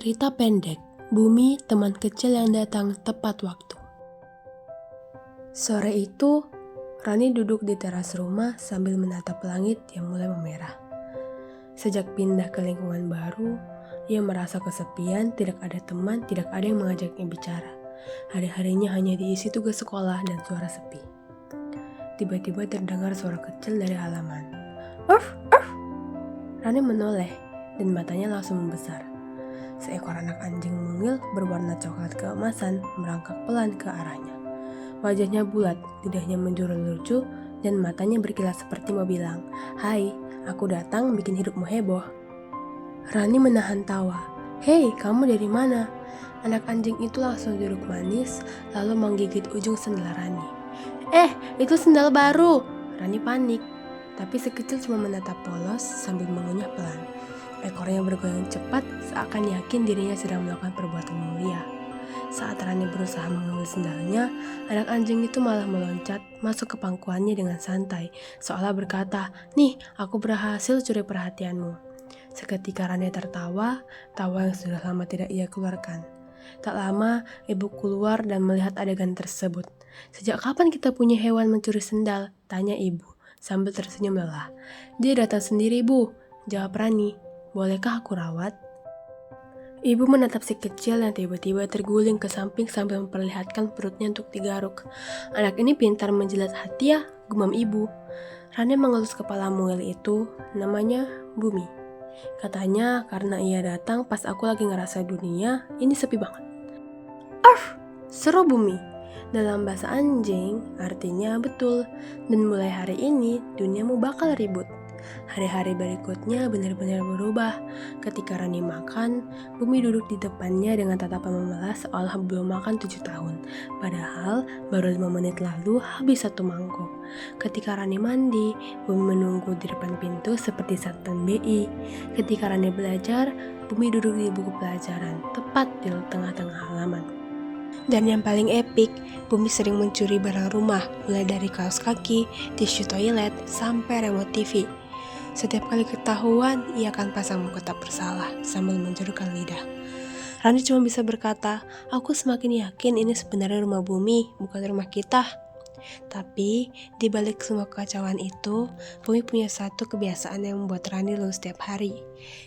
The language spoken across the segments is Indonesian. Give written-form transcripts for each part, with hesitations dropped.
Cerita pendek, Bumi teman kecil yang datang tepat waktu. Sore itu, Rani duduk di teras rumah sambil menatap langit yang mulai memerah. Sejak pindah ke lingkungan baru, ia merasa kesepian, tidak ada teman, tidak ada yang mengajaknya bicara. Hari-harinya hanya diisi tugas sekolah dan suara sepi. Tiba-tiba terdengar suara kecil dari halaman. Urf, urf! Rani menoleh dan matanya langsung membesar. Seekor anak anjing mungil berwarna coklat keemasan merangkak pelan ke arahnya. Wajahnya bulat, lidahnya menjulur lucu, dan matanya berkilat seperti mau bilang, "Hai, aku datang bikin hidupmu heboh." Rani menahan tawa. "Hei, kamu dari mana?" Anak anjing itu langsung duduk manis, lalu menggigit ujung sendal Rani. Itu sendal baru!" Rani panik, tapi si kecil cuma menatap polos sambil mengunyah pelan. Ekornya bergoyang cepat seakan yakin dirinya sedang melakukan perbuatan mulia. Saat Rani berusaha mengambil sendalnya, anak anjing itu malah meloncat masuk ke pangkuannya dengan santai, seolah berkata, "Nih, aku berhasil curi perhatianmu." Seketika Rani tertawa, tawa yang sudah lama tidak ia keluarkan. Tak lama, ibu keluar dan melihat adegan tersebut. "Sejak kapan kita punya hewan mencuri sendal?" tanya ibu, sambil tersenyum lelah. "Dia datang sendiri, Bu," jawab Rani. "Bolehkah aku rawat?" Ibu menatap si kecil yang tiba-tiba terguling ke samping sambil memperlihatkan perutnya untuk digaruk. "Anak ini pintar menjilat hati ya," gumam ibu. Rani mengelus kepala mungil itu, namanya Bumi. Katanya karena ia datang pas aku lagi ngerasa dunia ini sepi banget. "Arf!" seru Bumi. Dalam bahasa anjing, artinya betul. Dan mulai hari ini, duniamu bakal ribut. Hari-hari berikutnya benar-benar berubah. Ketika Rani makan, Bumi duduk di depannya dengan tatapan memelas seolah belum makan 7 tahun. Padahal baru 5 menit lalu habis 1 mangkuk. Ketika Rani mandi, Bumi menunggu di depan pintu seperti satpam BI. Ketika Rani belajar, Bumi duduk di buku pelajaran, tepat di tengah-tengah halaman. Dan yang paling epik, Bumi sering mencuri barang rumah, mulai dari kaos kaki, tisu toilet, sampai remote TV. Setiap kali ketahuan, ia akan pasang muka tak bersalah sambil menjulurkan lidah. Rani cuma bisa berkata, "Aku semakin yakin ini sebenarnya rumah Bumi, bukan rumah kita." Tapi, di balik semua kekacauan itu, Bumi punya satu kebiasaan yang membuat Rani lulus setiap hari.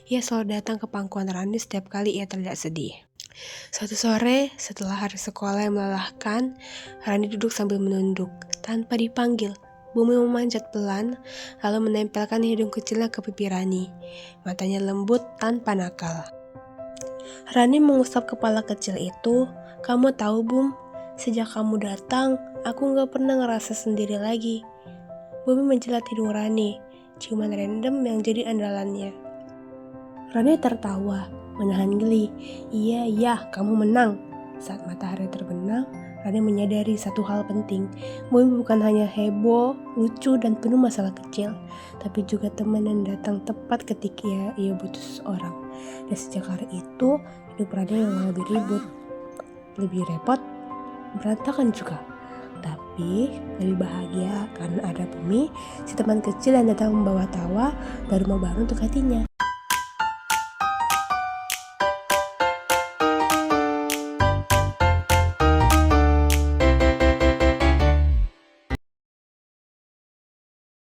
Ia selalu datang ke pangkuan Rani setiap kali ia terlihat sedih. Suatu sore, setelah hari sekolah yang melelahkan, Rani duduk sambil menunduk, tanpa dipanggil. Bumi memanjat pelan, lalu menempelkan hidung kecilnya ke pipi Rani. Matanya lembut tanpa nakal. Rani mengusap kepala kecil itu. "Kamu tahu, Bum, sejak kamu datang, aku gak pernah ngerasa sendiri lagi." Bumi menjilat hidung Rani, ciuman random yang jadi andalannya. Rani tertawa, menahan geli. Iya, kamu menang." Saat matahari terbenam, Rani menyadari satu hal penting. Bumi bukan hanya heboh, lucu, dan penuh masalah kecil, tapi juga teman yang datang tepat ketika ia butuh seseorang. Dan sejak hari itu, hidup Rani memang lebih ribut, lebih repot, berantakan juga. Tapi lebih bahagia karena ada Bumi, si teman kecil yang datang membawa tawa dan rumah baru untuk hatinya.